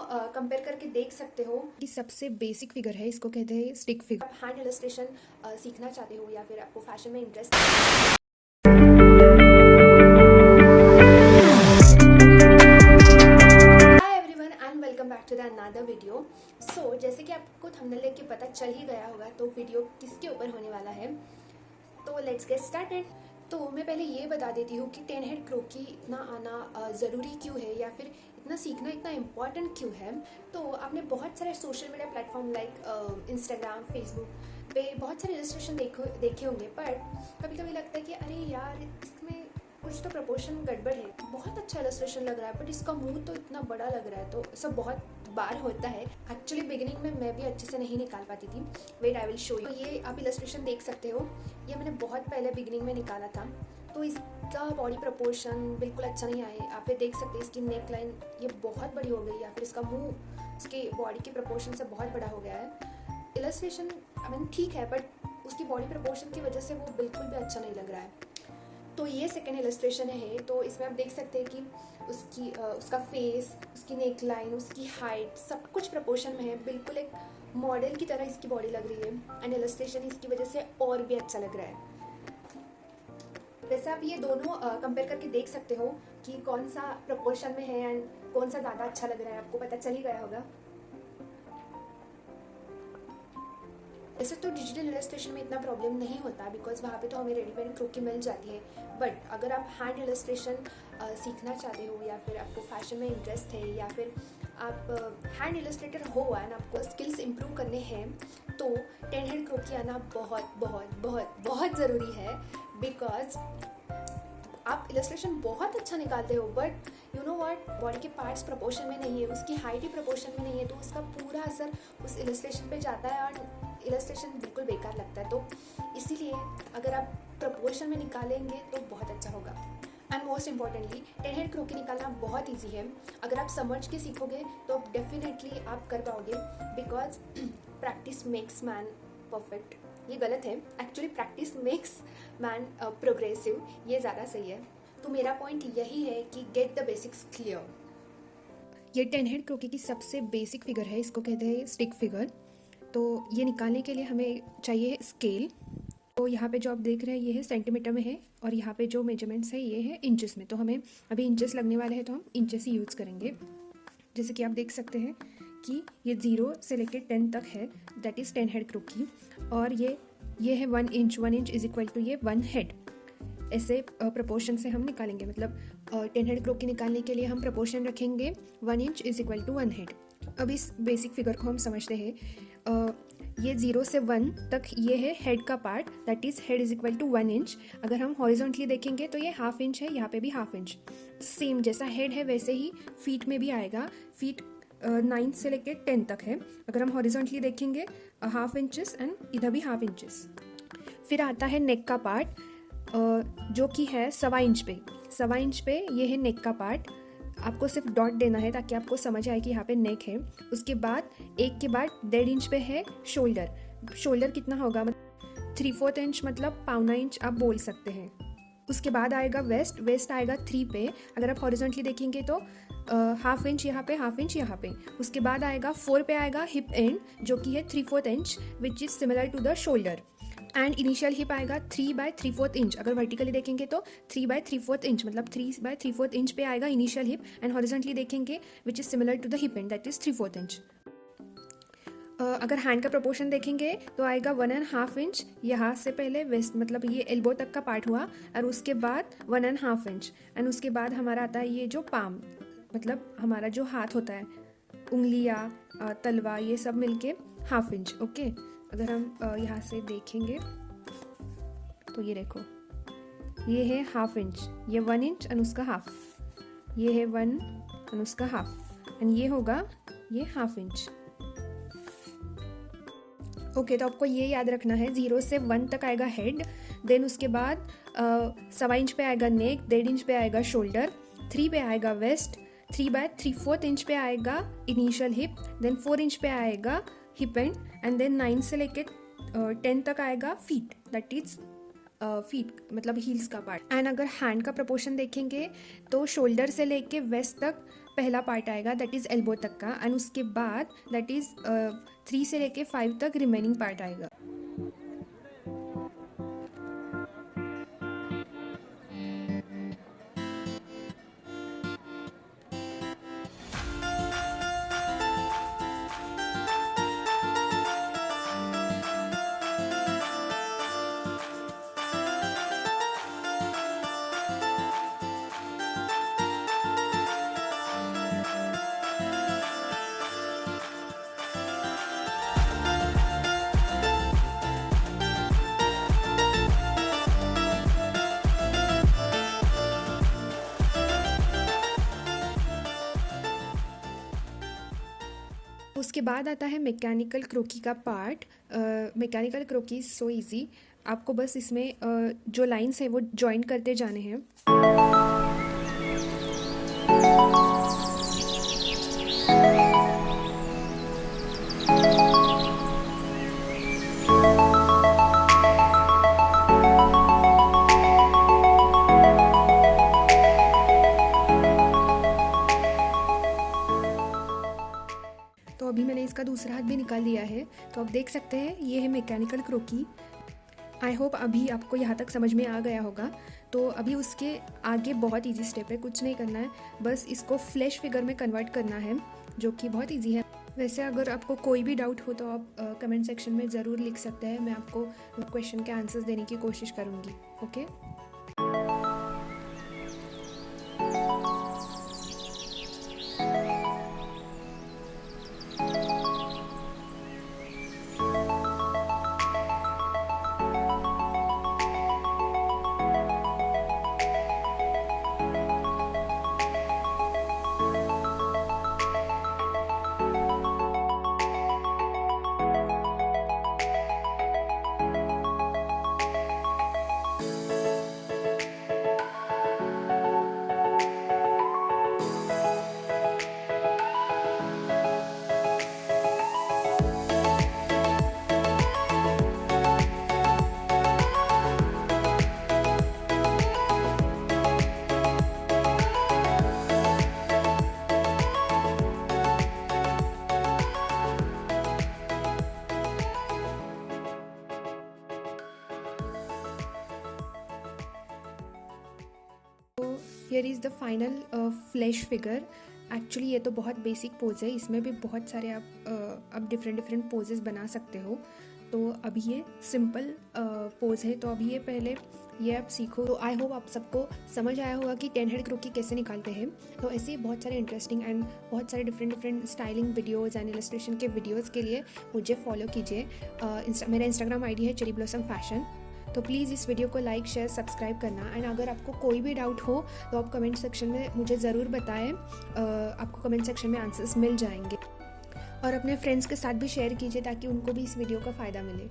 Compare करके देख सकते हो कि सबसे बेसिक फिगर है, इसको कहते हैं स्टिक फिगर। आप हैंड इलस्ट्रेशन सीखना चाहते हो या फिर आपको फैशन में interest welcome back to the another video. So जैसे कि आपको थंबनेल देख के पता चल ही गया होगा तो वीडियो किसके ऊपर होने वाला है, तो लेट्स गेट स्टार्टेड। तो मैं पहले ये बता देती हूँ कि 10 हेड क्रोकी इतना आना ज़रूरी क्यों है या फिर इतना सीखना इतना इम्पॉर्टेंट क्यों है। तो आपने बहुत सारे social media platform like Instagram, Facebook पे बहुत सारे इलस्ट्रेशन देखे होंगे, पर कभी कभी लगता है कि अरे यार इसमें कुछ तो प्रपोर्शन गड़बड़ है। बहुत अच्छा इलस्ट्रेशन लग रहा है बट इसका मुंह तो इतना बड़ा लग रहा है। तो सब बहुत बार होता है। एक्चुअली बिगिनिंग में मैं भी अच्छे से नहीं निकाल पाती थी। Wait I will show you. ये आप इलस्ट्रेशन देख सकते हो, ये मैंने बहुत पहले बिगिनिंग में निकाला था। तो इसका बॉडी प्रपोर्शन बिल्कुल अच्छा नहीं आए। आप ये देख सकते हैं इसकी नेक लाइन ये बहुत बड़ी हो गई या फिर इसका मुंह उसके बॉडी के प्रपोर्शन से बहुत बड़ा हो गया है। इलस्ट्रेशन आई मीन ठीक है बट उसकी बॉडी प्रपोर्शन की वजह से वो बिल्कुल भी अच्छा नहीं लग रहा है। तो ये सेकेंड इलस्ट्रेशन है। तो इसमें आप देख सकते हैं कि उसका फेस, उसकी नेक लाइन, उसकी हाइट सब कुछ प्रपोर्शन में है। बिल्कुल एक मॉडल की तरह इसकी बॉडी लग रही है एंड इलस्ट्रेशन इसकी वजह से और भी अच्छा लग रहा है। वैसे आप ये दोनों कंपेयर करके देख सकते हो कि कौन सा प्रपोर्शन में है एंड कौन सा ज़्यादा अच्छा लग रहा है। आपको पता चल ही गया होगा। वैसे तो डिजिटल इलस्ट्रेशन में इतना प्रॉब्लम नहीं होता बिकॉज वहाँ पे तो हमें रेडीमेड क्रोकी मिल जाती है। बट अगर आप हैंड इलस्ट्रेशन सीखना चाहते हो या फिर आपको फैशन में इंटरेस्ट है या फिर आप हैंड इलस्ट्रेटर हो एंड आपको स्किल्स इम्प्रूव करने हैं तो 10 हेड क्रोकी आना बहुत बहुत बहुत बहुत ज़रूरी है। बिकॉज आप इलस्ट्रेशन बहुत अच्छा निकालते हो but you know what, body के पार्ट्स प्रपोर्शन में नहीं है, उसकी हाइट ही प्रपोर्शन में नहीं है, तो उसका पूरा असर उस इलस्ट्रेशन पे जाता है और इलस्ट्रेशन बिल्कुल बेकार लगता है। तो इसीलिए अगर आप प्रपोर्शन में निकालेंगे तो बहुत अच्छा होगा। एंड मोस्ट इम्पॉर्टेंटली 10 हेड क्रोकी निकालना बहुत ईजी है। अगर आप समझ के सीखोगे तो डेफिनेटली आप कर पाओगे because practice makes man perfect. ये गलत है, actually practice makes man progressive, ये ज़्यादा सही है। तो मेरा पॉइंट यही है कि गेट द बेसिक्स क्लियर। ये 10 हेड क्रोकी की सबसे बेसिक फिगर है, इसको कहते हैं स्टिक फिगर। तो ये निकालने के लिए हमें चाहिए स्केल। तो यहाँ पे जो आप देख रहे हैं ये है सेंटीमीटर में है और यहाँ पे जो मेजरमेंट्स है ये है इंचेस में। तो हमें अभी इंचेस लगने वाले हैं तो हम इंचेस ही यूज़ करेंगे। जैसे कि आप देख सकते हैं कि ये 0 से लेकर 10 तक है, दैट इज़ 10 हेड क्रोकी। और ये है 1 inch, 1 inch is equal to ये 1 हेड। ऐसे प्रपोर्शन से हम निकालेंगे, मतलब 10 हेड क्रोकी निकालने के लिए हम प्रपोर्शन रखेंगे 1 inch is equal to 1 head. अब इस बेसिक फिगर को हम समझते हैं। ये 0 से 1 तक ये है हेड का part, that is head is equal to 1 inch. अगर हम हॉरिजॉन्टली देखेंगे तो ये हाफ इंच है, यहाँ पे भी हाफ इंच। सेम जैसा हेड है वैसे ही फीट में भी आएगा। फीट 9 से लेकर 10 तक है। अगर हम हॉरिजॉन्टली देखेंगे हाफ इंचेस एंड इधर भी हाफ इंचेस। फिर आता है नेक का पार्ट जो कि है 1.25 इंच पे। 1.25 इंच पे ये है नेक का पार्ट। आपको सिर्फ डॉट देना है ताकि आपको समझ आए कि यहाँ पे नेक है। उसके बाद एक के बाद 1.5 इंच पे है शोल्डर। शोल्डर कितना होगा, मतलब 3/4 इंच, मतलब 1.25 इंच आप बोल सकते हैं। उसके बाद आएगा वेस्ट। वेस्ट आएगा 3 पे। अगर आप हॉरिजॉन्टली देखेंगे तो हाफ इंच यहाँ पे, हाफ इंच यहाँ पे। उसके बाद आएगा 4 पे आएगा हिप एंड जो कि है 3/4 inch which is similar to the shoulder. And initial hip आएगा 3/3/4 इंच। अगर वर्टिकली देखेंगे तो 3/3/4 इंच, मतलब 3/3/4 इंच पे आएगा इनिशियल हिप। एंड हॉरिजॉन्टली देखेंगे which is similar to the hip and that is 3/4 inch. अगर हैंड का प्रोपोर्शन देखेंगे तो आएगा 1.5 इंच यहाँ से पहले वेस्ट, मतलब ये एल्बो तक का पार्ट हुआ, और उसके बाद 1.5 इंच। एंड उसके बाद हमारा आता है ये जो पाम, मतलब हमारा जो हाथ होता है, उंगलियाँ, तलवा, ये सब मिलके हाफ इंच। ओके, अगर हम यहाँ से देखेंगे तो ये देखो ये है हाफ इंच, ये 1 इंच एंड उसका हाफ, ये है 1 एंड उसका हाफ, एंड ये होगा ये हाफ इंच। ओके, तो आपको ये याद रखना है 0 से 1 तक आएगा हेड, देन उसके बाद 1.25 इंच पे आएगा नेक, 1.5 इंच पे आएगा शोल्डर, 3 पे आएगा वेस्ट, 3/3/4 इंच पे आएगा इनिशियल हिप, देन 4 इंच पे आएगा हिप एंड देन 9 से लेके 10 तक आएगा फीट, दैट इज फीट मतलब हील्स का पार्ट। एंड अगर हैंड का प्रपोर्शन देखेंगे तो शोल्डर से लेके वेस्ट तक पहला पार्ट आएगा दैट इज़ एल्बो तक का, एंड उसके बाद दैट इज़ 3 से लेके 5 तक रिमेनिंग पार्ट आएगा। उसके बाद आता है मैकेनिकल क्रोकी का part. Mechanical croquis is so easy, आपको बस इसमें जो लाइंस हैं वो जॉइन करते जाने हैं। तो अभी मैंने इसका दूसरा हाथ भी निकाल लिया है, तो आप देख सकते हैं ये है मैकेनिकल क्रोकी। आई होप अभी आपको यहाँ तक समझ में आ गया होगा। तो अभी उसके आगे बहुत इजी स्टेप है, कुछ नहीं करना है, बस इसको फ्लैश फिगर में कन्वर्ट करना है, जो कि बहुत इजी है। वैसे अगर आपको कोई भी डाउट हो तो आप कमेंट सेक्शन में ज़रूर लिख सकते हैं, मैं आपको क्वेश्चन के आंसर्स देने की कोशिश करूँगी। Okay. Here is the final flash figure. Actually ये तो बहुत बेसिक पोज है, इसमें भी बहुत सारे आप डिफरेंट पोजेस बना सकते हो। तो अभी ये सिंपल पोज है, तो अभी ये पहले ये आप सीखो। तो आई होप आप सबको समझ आया होगा कि 10 हेड क्रोकी कैसे निकालते हैं। तो ऐसे ही बहुत सारे इंटरेस्टिंग एंड बहुत सारे different styling videos and illustration के वीडियोज़ के लिए मुझे फॉलो कीजिए। मेरा इंस्टाग्राम ID है चेरी ब्लॉसम फैशन। तो प्लीज़ इस वीडियो को लाइक शेयर सब्सक्राइब करना, एंड अगर आपको कोई भी डाउट हो तो आप कमेंट सेक्शन में मुझे ज़रूर बताएं, आपको कमेंट सेक्शन में आंसर्स मिल जाएंगे। और अपने फ्रेंड्स के साथ भी शेयर कीजिए ताकि उनको भी इस वीडियो का फ़ायदा मिले।